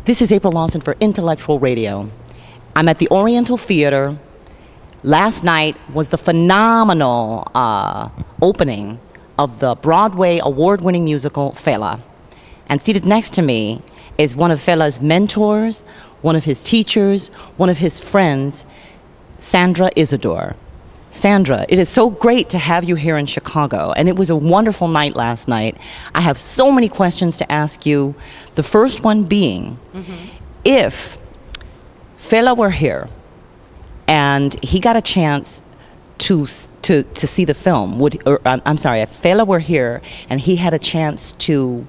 This is April Lawson for Intellectual Radio. I'm at the Oriental Theater. Last night was the phenomenal opening of the Broadway award-winning musical, Fela. And seated next to me is one of Fela's mentors, one of his teachers, one of his friends, Sandra Izsadore. Sandra, it is so great to have you here in Chicago, and it was a wonderful night last night. I have so many questions to ask you. The first one being, if Fela were here and he got a chance to see the film, if Fela were here and he had a chance to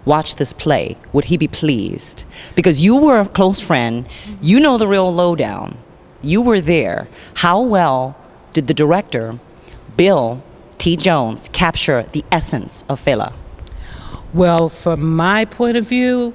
watch this play, would he be pleased? Because you were a close friend, you know the real lowdown, you were there. How well did the director, Bill T. Jones, capture the essence of Fela? Well, from my point of view,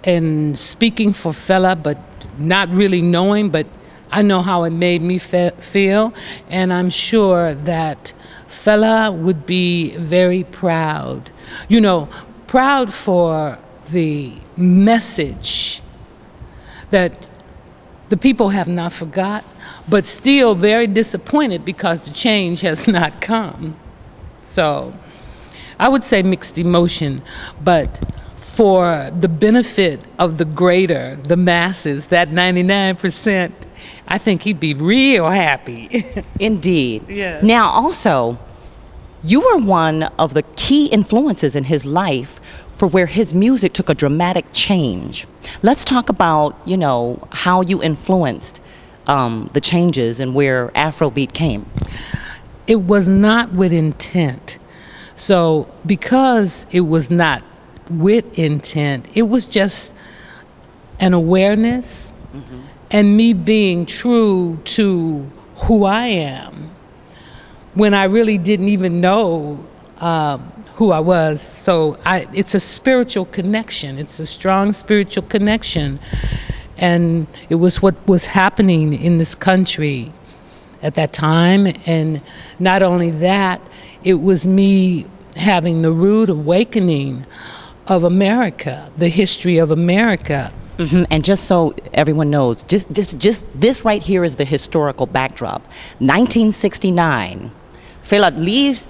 and speaking for Fela, but not really knowing, but I know how it made me feel, and I'm sure that Fela would be very proud. You know, proud for the message that the people have not forgot, but still very disappointed because the change has not come. So I would say mixed emotion, but for the benefit of the greater, the masses, that 99%, I think he'd be real happy. Indeed. Yeah. Now also, you were one of the key influences in his life for where his music took a dramatic change. Let's talk about, how you influenced the changes and where Afrobeat came. It was not with intent. So because it was not with intent, it was just an awareness and me being true to who I am when I really didn't even know who I was. So it's a spiritual connection. It's a strong spiritual connection. And it was what was happening in this country at that time. And not only that, it was me having the rude awakening of America, the history of America. And just so everyone knows, just this right here is the historical backdrop. 1969, Fela leaves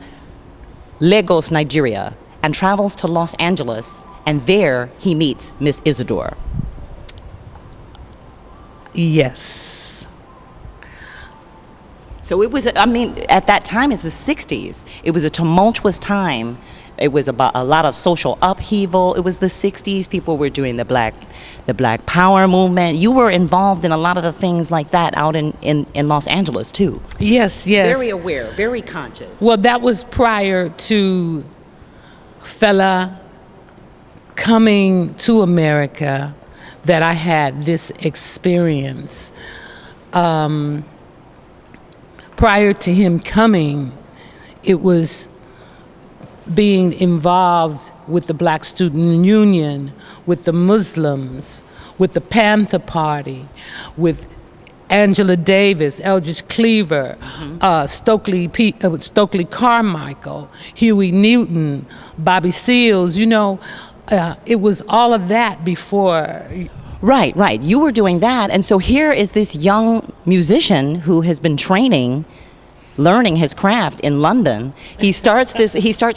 Lagos, Nigeria, and travels to Los Angeles, and there he meets Miss Izsadore. Yes. So it was, at that time, it's the 60s. It was a tumultuous time. It was about a lot of social upheaval. It was the 60s. People were doing the Black Power movement. You were involved in a lot of the things like that out in Los Angeles, too. Yes. Very aware, very conscious. Well, that was prior to Fela coming to America that I had this experience. Prior to him coming, it was being involved with the Black Student Union, with the Muslims, with the Panther Party, with Angela Davis, Eldridge Cleaver, Stokely Carmichael, Huey Newton, Bobby Seals. It was all of that before. Right. You were doing that. And so here is this young musician who has been learning his craft in London. He starts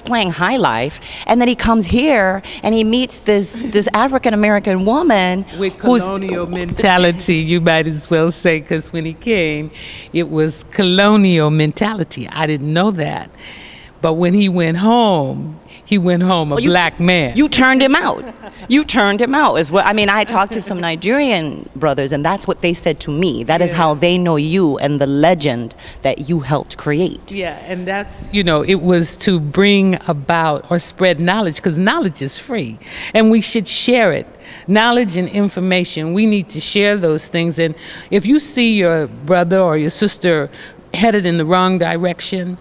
playing high life, and then he comes here and he meets this African American woman with colonial mentality, you might as well say, because when he came, it was colonial mentality. I didn't know that. But when he went home a black man. You turned him out. You turned him out as well. I talked to some Nigerian brothers, and that's what they said to me. That is how they know you and the legend that you helped create. Yeah, and that's, it was to bring about or spread knowledge, because knowledge is free, and we should share it. Knowledge and information, we need to share those things. And if you see your brother or your sister headed in the wrong direction,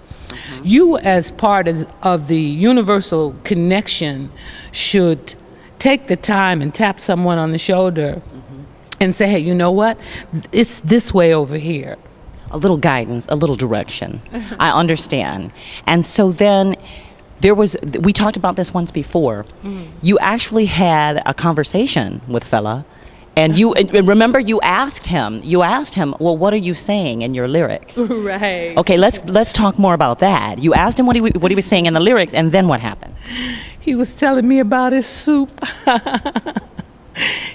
you, as part of the universal connection, should take the time and tap someone on the shoulder and say, hey, you know what? It's this way over here. A little guidance, a little direction. I understand. And so then we talked about this once before. You actually had a conversation with Fela, and and remember you asked him, well, what are you saying in your lyrics? Right. Okay, let's talk more about that. You asked him what he was saying in the lyrics, and then what happened? He was telling me about his soup.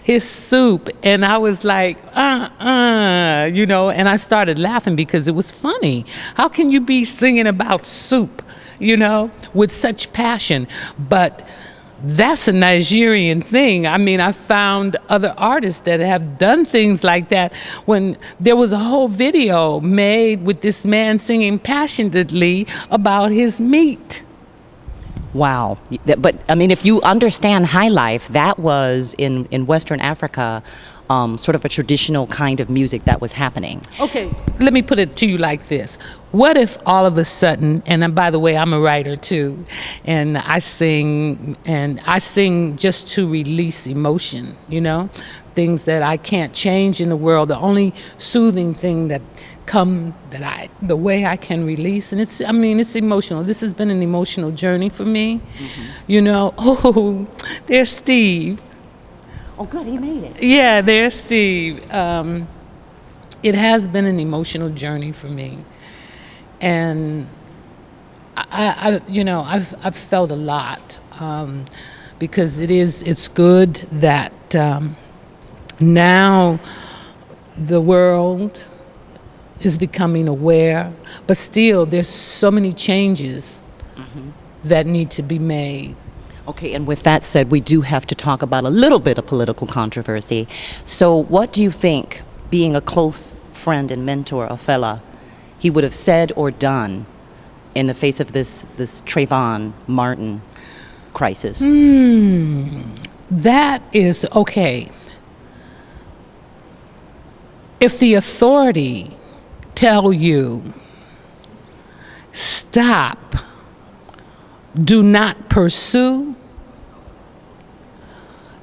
His soup, and I was like, and I started laughing because it was funny. How can you be singing about soup, with such passion? But that's a Nigerian thing. I mean, I found other artists that have done things like that. When there was a whole video made with this man singing passionately about his meat. Wow. But, I mean, if you understand high life, that was in Western Africa, sort of a traditional kind of music that was happening. Okay, let me put it to you like this. What if all of a sudden, and by the way, I'm a writer too, and I sing just to release emotion, things that I can't change in the world. The only soothing thing the way I can release, and it's emotional. This has been an emotional journey for me. Oh, there's Steve. Oh, good, he made it. Yeah, there's Steve. It has been an emotional journey for me, and I've felt a lot because it's good that now the world is becoming aware, but still there's so many changes that need to be made. Okay, and with that said, we do have to talk about a little bit of political controversy. So what do you think, being a close friend and mentor of Fela, he would have said or done in the face of this Trayvon Martin crisis? That is okay. If the authority tell you, stop, do not pursue,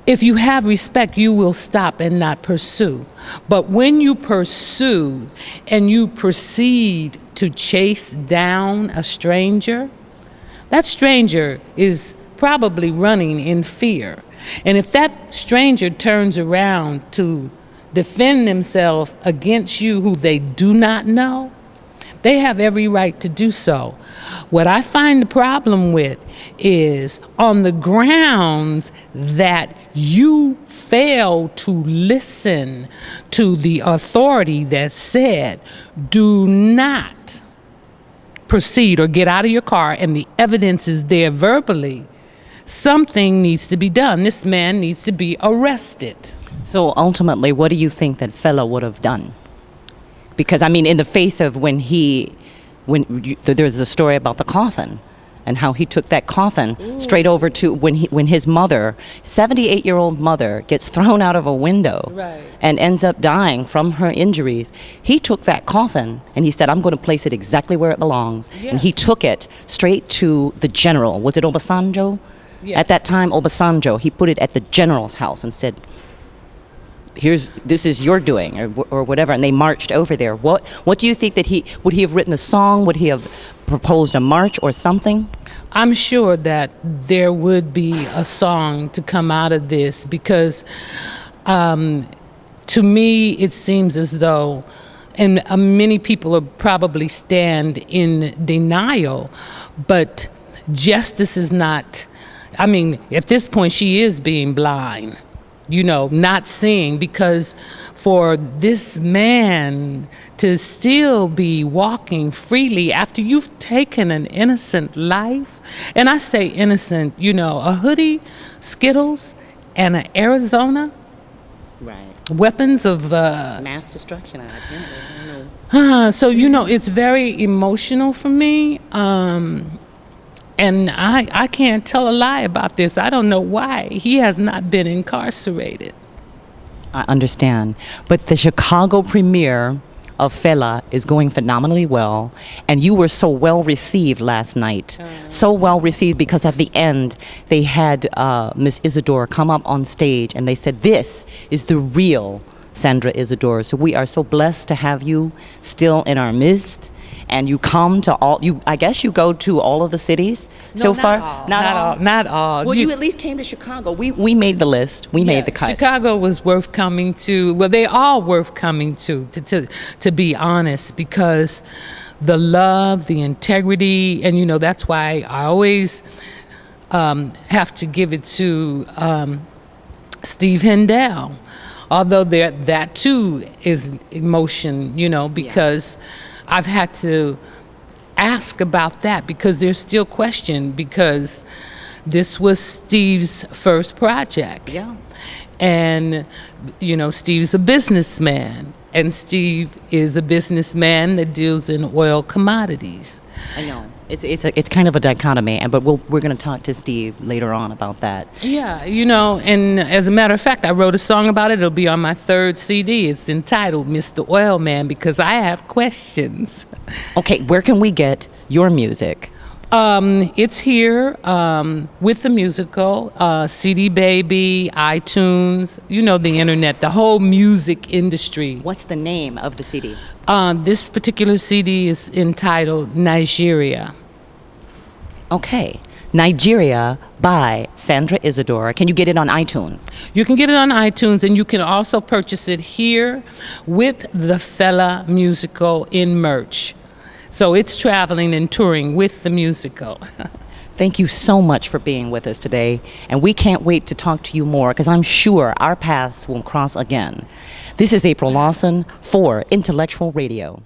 if you have respect, you will stop and not pursue. But when you pursue and you proceed to chase down a stranger, that stranger is probably running in fear. And if that stranger turns around to defend themselves against you who they do not know, they have every right to do so. What I find the problem with is on the grounds that you fail to listen to the authority that said, do not proceed or get out of your car, and the evidence is there verbally, something needs to be done. This man needs to be arrested. So ultimately, what do you think that Fela would have done? Because, I mean, in the face of there's a story about the coffin and how he took that coffin straight over to when his mother, 78-year-old mother, gets thrown out of a window and ends up dying from her injuries. He took that coffin and he said, I'm going to place it exactly where it belongs. Yeah. And he took it straight to the general. Was it Obasanjo? Yes. At that time, Obasanjo. He put it at the general's house and said, this is your doing, or whatever, and they marched over there. What do you think that would he have written a song? Would he have proposed a march or something? I'm sure that there would be a song to come out of this because to me it seems as though, and many people will probably stand in denial, but justice is not, at this point she is being blind. Not seeing, because for this man to still be walking freely after you've taken an innocent life, and I say innocent, a hoodie, Skittles, and an Arizona, weapons of mass destruction. I don't know. So it's very emotional for me. And I can't tell a lie about this. I don't know why he has not been incarcerated. I understand. But the Chicago premiere of Fela is going phenomenally well. And you were so well received last night. So well received because at the end, they had Miss Izsadore come up on stage and they said, this is the real Sandra Izsadore. So we are so blessed to have you still in our midst. and you come to all. I guess you go to all of the cities so far. Not all. Well, you at least came to Chicago. We made the list. We made the cut. Chicago was worth coming to. Well, they all worth coming to be honest, because the love, the integrity, and that's why I always have to give it to Steve Hendel. Although that too is emotion, because I've had to ask about that, because there's still question, because this was Steve's first project. Yeah. And, Steve's a businessman, and Steve is a businessman that deals in oil commodities. I know. It's kind of a dichotomy, but we're going to talk to Steve later on about that. Yeah, and as a matter of fact, I wrote a song about it. It'll be on my third CD. It's entitled Mr. Oil Man, because I have questions. Okay, where can we get your music? It's here with the musical, CD Baby, iTunes, the internet, the whole music industry. What's the name of the CD? This particular CD is entitled Nigeria. Okay. Nigeria by Sandra Izsadore. Can you get it on iTunes? You can get it on iTunes, and you can also purchase it here with the Fella musical in merch. So it's traveling and touring with the musical. Thank you so much for being with us today, and we can't wait to talk to you more, because I'm sure our paths will cross again. This is April Lawson for Intellectual Radio.